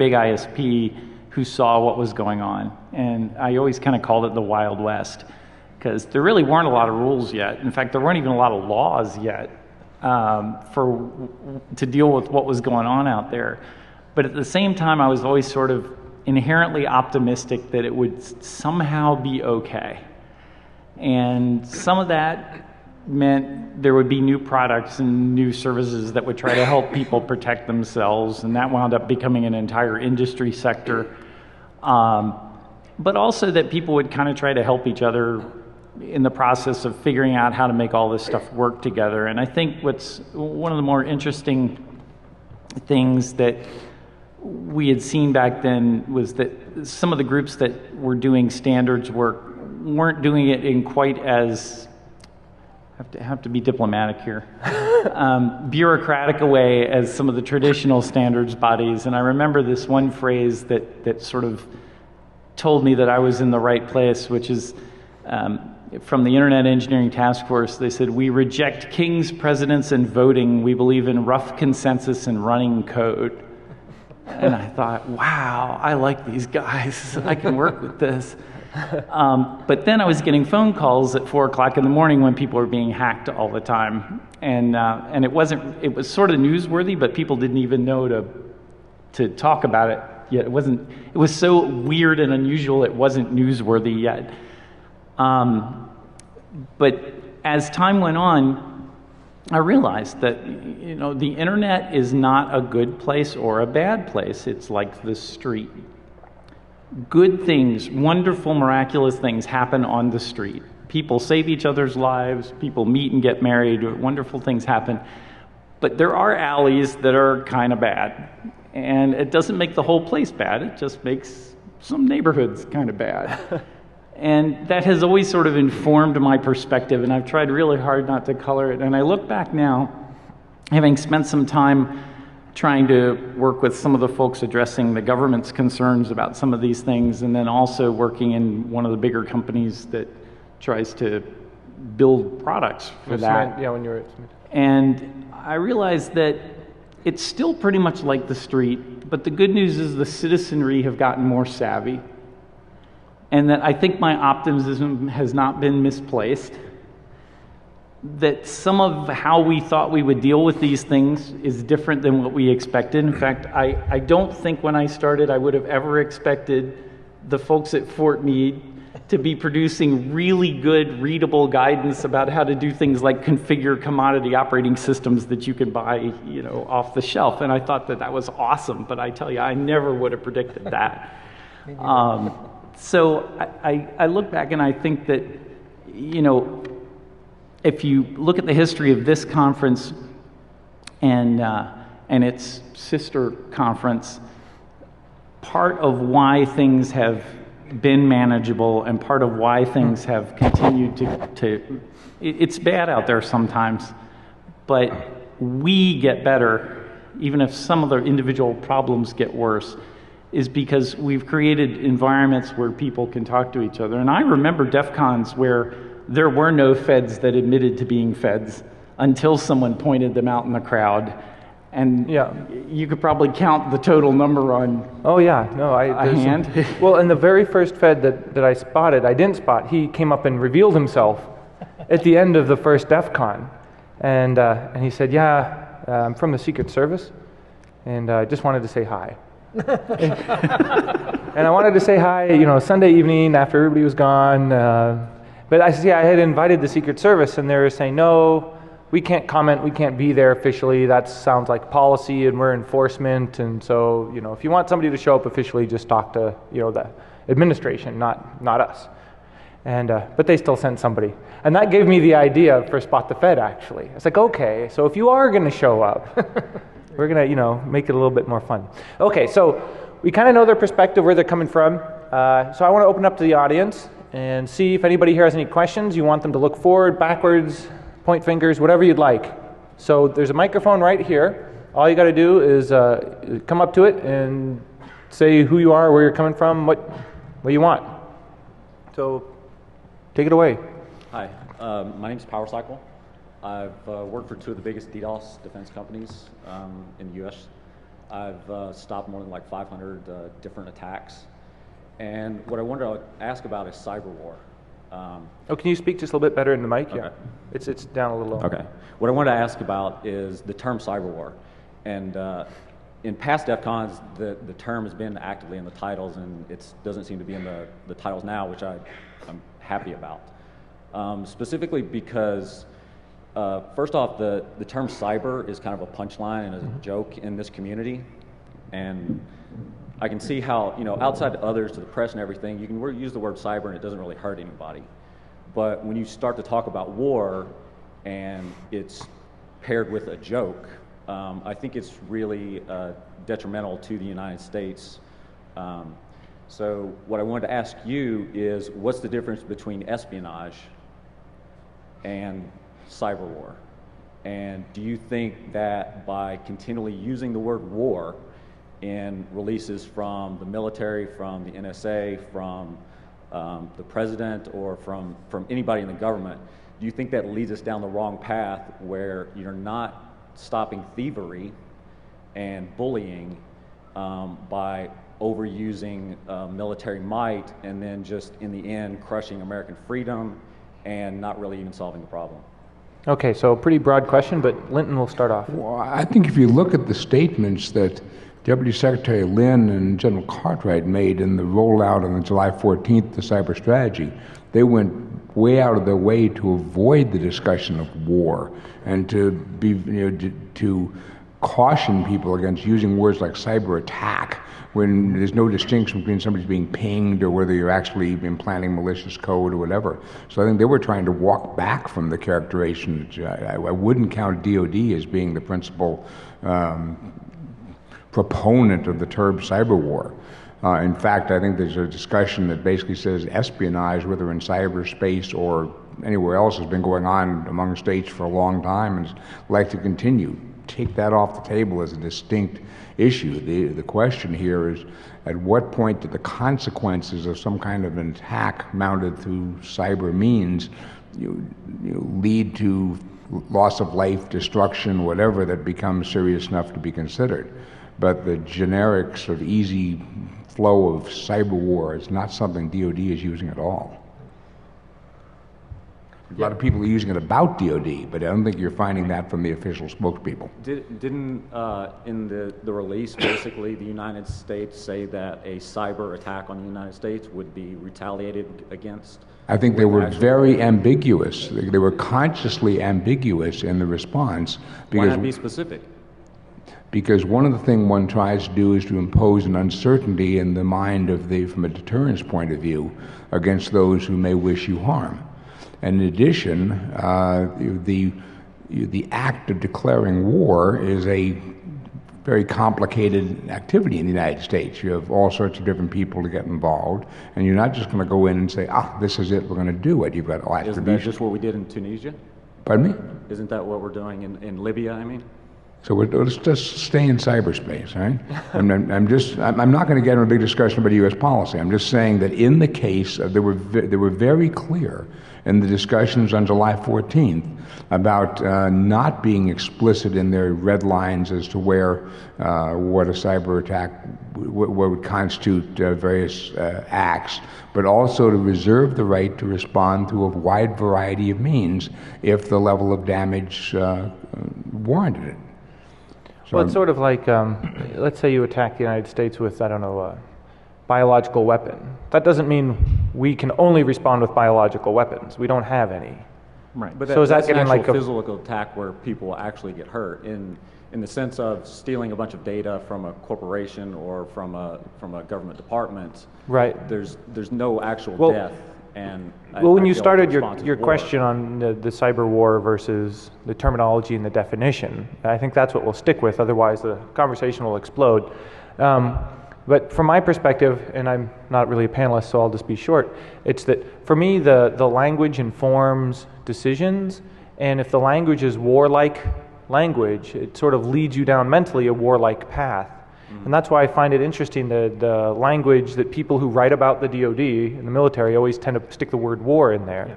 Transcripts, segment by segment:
big ISP who saw what was going on. And I always kind of called it the Wild West, because there really weren't a lot of rules yet. In fact, there weren't even a lot of laws yet to deal with what was going on out there. But at the same time, I was always sort of inherently optimistic that it would somehow be okay. And some of that meant there would be new products and new services that would try to help people protect themselves, and that wound up becoming an entire industry sector. But also that people would kind of try to help each other in the process of figuring out how to make all this stuff work together. And I think what's one of the more interesting things that we had seen back then was that some of the groups that were doing standards work weren't doing it in quite as, have to be diplomatic here, bureaucratic a way as some of the traditional standards bodies. And I remember this one phrase that sort of told me that I was in the right place, which is from the Internet Engineering Task Force. They said, "We reject kings, presidents, and voting. We believe in rough consensus and running code." And I thought, wow, I like these guys. I can work with this. But then I was getting phone calls at 4 o'clock in the morning when people were being hacked all the time. And it was sort of newsworthy, but people didn't even know to talk about it yet. It was so weird and unusual, it wasn't newsworthy yet. But as time went on, I realized that, the internet is not a good place or a bad place. It's like the street. Good things, wonderful, miraculous things happen on the street. People save each other's lives, people meet and get married, wonderful things happen. But there are alleys that are kind of bad. And it doesn't make the whole place bad, it just makes some neighborhoods kind of bad. And that has always sort of informed my perspective, and I've tried really hard not to color it. And I look back now, having spent some time trying to work with some of the folks addressing the government's concerns about some of these things, and then also working in one of the bigger companies that tries to build products for that. Yeah, when you were at Smith. And I realized that it's still pretty much like the street, but the good news is the citizenry have gotten more savvy. And that I think my optimism has not been misplaced. That some of how we thought we would deal with these things is different than what we expected. In fact, I don't think when I started I would have ever expected the folks at Fort Meade to be producing really good readable guidance about how to do things like configure commodity operating systems that you could buy, off the shelf. And I thought that was awesome, but I tell you, I never would have predicted that. So I look back and I think that, if you look at the history of this conference and its sister conference, part of why things have been manageable and part of why things have continued it's bad out there sometimes, but we get better, even if some of the individual problems get worse, is because we've created environments where people can talk to each other. And I remember DEF CONs where there were no feds that admitted to being feds until someone pointed them out in the crowd. And you could probably count the total number on a hand. Well, and the very first fed that I didn't spot, he came up and revealed himself at the end of the first DEF CON. And he said, I'm from the Secret Service, and I just wanted to say hi. And I wanted to say hi, Sunday evening after everybody was gone. But I had invited the Secret Service, and they were saying, no, we can't comment, we can't be there officially. That sounds like policy, and we're enforcement. And so, if you want somebody to show up officially, just talk to, the administration, not us. And but they still sent somebody. And that gave me the idea for Spot the Fed, actually. It's like, okay, so if you are going to show up, we're going to, make it a little bit more fun. Okay, so we kind of know their perspective, where they're coming from. So I want to open up to the audience and see if anybody here has any questions. You want them to look forward, backwards, point fingers, whatever you'd like. So there's a microphone right here. All you got to do is come up to it and say who you are, where you're coming from, what you want. So take it away. Hi, my name's PowerCycle. I've worked for two of the biggest DDoS defense companies in the U.S. I've stopped more than like 500 different attacks. And what I wanted to ask about is cyber war. Oh, can you speak just a little bit better in the mic? Okay. Yeah, it's down a little low. Okay. What I wanted to ask about is the term cyber war. And in past DEF CONs, the term has been actively in the titles, and it doesn't seem to be in the titles now, which I'm happy about. Specifically because, first off, the term cyber is kind of a punchline and a joke in this community. And I can see how, outside to others, to the press and everything, you can use the word cyber and it doesn't really hurt anybody. But when you start to talk about war and it's paired with a joke, I think it's really detrimental to the United States. So what I wanted to ask you is, what's the difference between espionage and cyber war? And do you think that by continually using the word war in releases from the military, from the NSA, from the president, or from anybody in the government, do you think that leads us down the wrong path where you're not stopping thievery and bullying by overusing military might and then just in the end crushing American freedom and not really even solving the problem? Okay, so a pretty broad question, but Linton will start off. Well, I think if you look at the statements that Deputy Secretary Lynn and General Cartwright made in the rollout on the July 14th, the cyber strategy, they went way out of their way to avoid the discussion of war and to be, to caution people against using words like cyber attack when there's no distinction between somebody's being pinged or whether you're actually implanting malicious code or whatever. So I think they were trying to walk back from the characterization. I wouldn't count DOD as being the principal proponent of the term cyber war. In fact, I think there's a discussion that basically says espionage, whether in cyberspace or anywhere else, has been going on among states for a long time and is likely to continue. Take that off the table as a distinct issue. The question here is, at what point do the consequences of some kind of an attack mounted through cyber means lead to loss of life, destruction, whatever, that becomes serious enough to be considered? But the generic sort of easy flow of cyber war is not something DOD is using at all. A lot of people are using it about DOD, but I don't think you're finding that from the official spokespeople. Didn't in the release, basically, the United States say that a cyber attack on the United States would be retaliated against? I think they were very ambiguous. They were consciously ambiguous in the response. Why not be specific? Because one of the things one tries to do is to impose an uncertainty in the mind of from a deterrence point of view, against those who may wish you harm. And in addition, the act of declaring war is a very complicated activity in the United States. You have all sorts of different people to get involved, and you're not just going to go in and say, this is it, we're going to do it. You've got all attributions. Isn't that just what we did in Tunisia? Pardon me? Isn't that what we're doing in Libya, I mean? So let's just stay in cyberspace, right? I'm not going to get into a big discussion about U.S. policy. I'm just saying that in the case, they were very clear in the discussions on July 14th about not being explicit in their red lines as to where what a cyber attack, what would constitute various acts, but also to reserve the right to respond through a wide variety of means if the level of damage warranted it. Well, it's sort of like, let's say you attack the United States with, I don't know, a biological weapon. That doesn't mean we can only respond with biological weapons. We don't have any. Right, but so is that getting like a physical attack where people actually get hurt in the sense of stealing a bunch of data from a corporation or from a government department? Right. There's no actual death. And when you started your question on the cyber war versus the terminology and the definition, I think that's what we'll stick with. Otherwise, the conversation will explode. But from my perspective, and I'm not really a panelist, so I'll just be short, it's that for me, the language informs decisions, and if the language is warlike language, it sort of leads you down mentally a warlike path. And that's why I find it interesting that the language that people who write about the DOD and the military always tend to stick the word war in there. Yeah.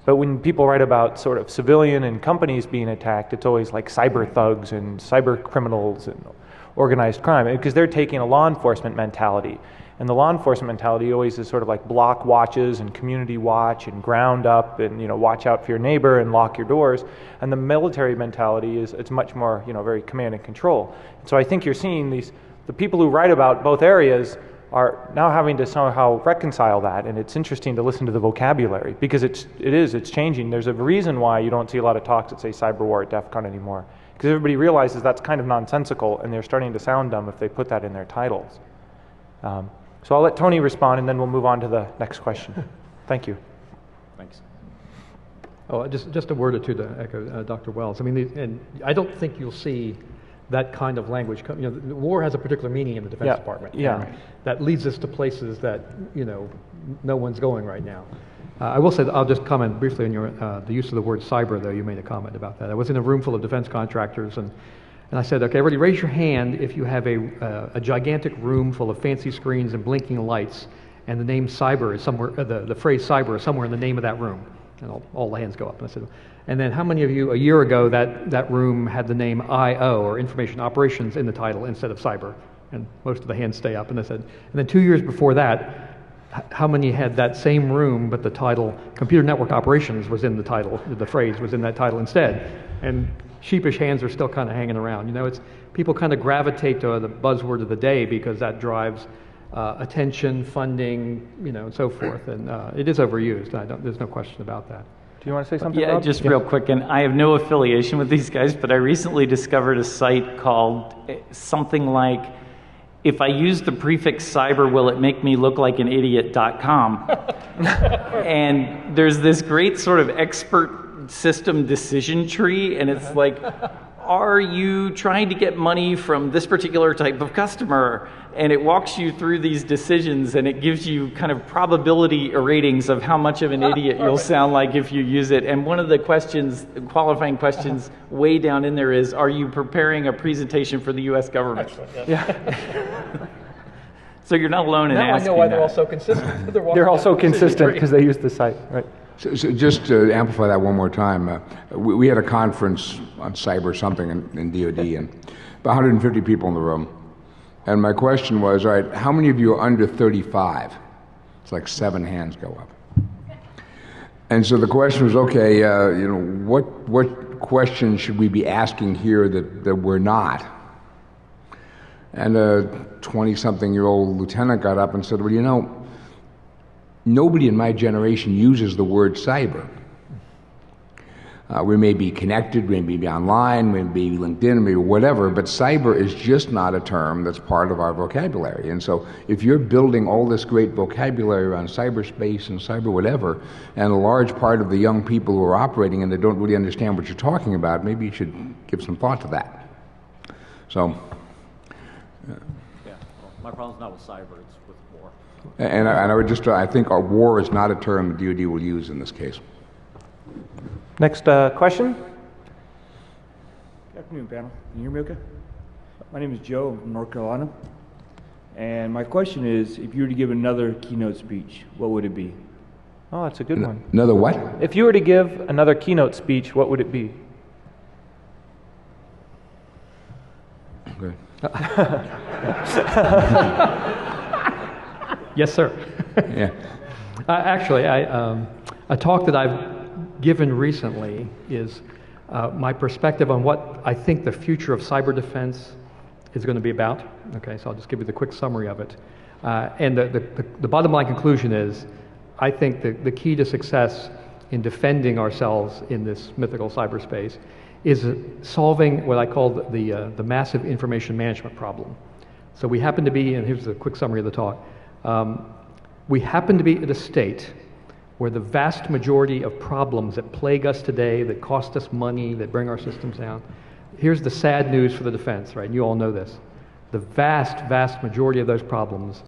But when people write about sort of civilian and companies being attacked, it's always like cyber thugs and cyber criminals organized crime, because they're taking a law enforcement mentality. And the law enforcement mentality always is sort of like block watches and community watch and ground up and, you know, watch out for your neighbor and lock your doors. And the military mentality is, it's much more, you know, very command and control. And so I think you're seeing the people who write about both areas are now having to somehow reconcile that. And it's interesting to listen to the vocabulary, because it's changing. There's a reason why you don't see a lot of talks that say cyber war at DEF CON anymore, because everybody realizes that's kind of nonsensical, and they're starting to sound dumb if they put that in their titles. So I'll let Tony respond, and then we'll move on to the next question. Thank you. Thanks. Oh, just a word or two to echo Dr. Wells. I mean, and I don't think you'll see that kind of language. You know, war has a particular meaning in the Defense Department. Yeah. And that leads us to places that, you know, no one's going right now. I will say that I'll just comment briefly on your the use of the word cyber, though. You made a comment about that. I was in a room full of defense contractors, and I said, okay, everybody raise your hand if you have a gigantic room full of fancy screens and blinking lights, and the name cyber is somewhere, the phrase cyber is somewhere in the name of that room. And all the hands go up. And I said, and then how many of you, a year ago, that room had the name IO, or Information Operations, in the title instead of cyber? And most of the hands stay up. And I said, and then 2 years before that, how many had that same room, but the title Computer Network Operations was in the title, the phrase was in that title instead? And sheepish hands are still kind of hanging around. You know, it's people kind of gravitate to the buzzword of the day because that drives attention, funding, you know, and so forth. And it is overused. There's no question about that. Do you want to say something, Yeah, Rob? just real quick, and I have no affiliation with these guys, but I recently discovered a site called something like, if I use the prefix cyber, will it make me look like an idiot.com? And there's this great sort of expert system decision tree, and it's like, are you trying to get money from this particular type of customer? And it walks you through these decisions, and it gives you kind of probability ratings of how much of an idiot you'll sound like if you use it. And one of the questions, qualifying questions way down in there is, are you preparing a presentation for the US government? Yeah. So you're not alone in Now asking I know why that. they're all so consistent. They're also consistent because they use the site, right? So just to amplify that one more time, we had a conference on cyber something in DOD, and about 150 people in the room. And my question was, all right, how many of you are under 35? It's like 7 hands go up. And so the question was, okay, you know, what questions should we be asking here that we're not? And a 20-something-year-old lieutenant got up and said, well, you know, nobody in my generation uses the word cyber. We may be connected, we may be online, we may be LinkedIn, maybe whatever, but cyber is just not a term that's part of our vocabulary. And so if you're building all this great vocabulary around cyberspace and cyber whatever, and a large part of the young people who are operating and they don't really understand what you're talking about, maybe you should give some thought to that. So. Yeah, well, my problem's not with cyber, it's with war. And I would just, I think war is not a term the DoD will use in this case. Next question. Good afternoon, panel. Can you hear me okay? My name is Joe from North Carolina. And my question is, if you were to give another keynote speech, what would it be? Oh, that's a good one. Another what? If you were to give another keynote speech, what would it be? Okay. Yes, sir. Yeah. Actually, a talk that I've given recently is my perspective on what I think the future of cyber defense is going to be about. Okay, so I'll just give you the quick summary of it. And the bottom line conclusion is, I think the key to success in defending ourselves in this mythical cyberspace is solving what I call the massive information management problem. So we happen to be, and here's a quick summary of the talk, we happen to be at a state where the vast majority of problems that plague us today, that cost us money, that bring our systems down, here's the sad news for the defense, right? You all know this. The vast, vast majority of those problems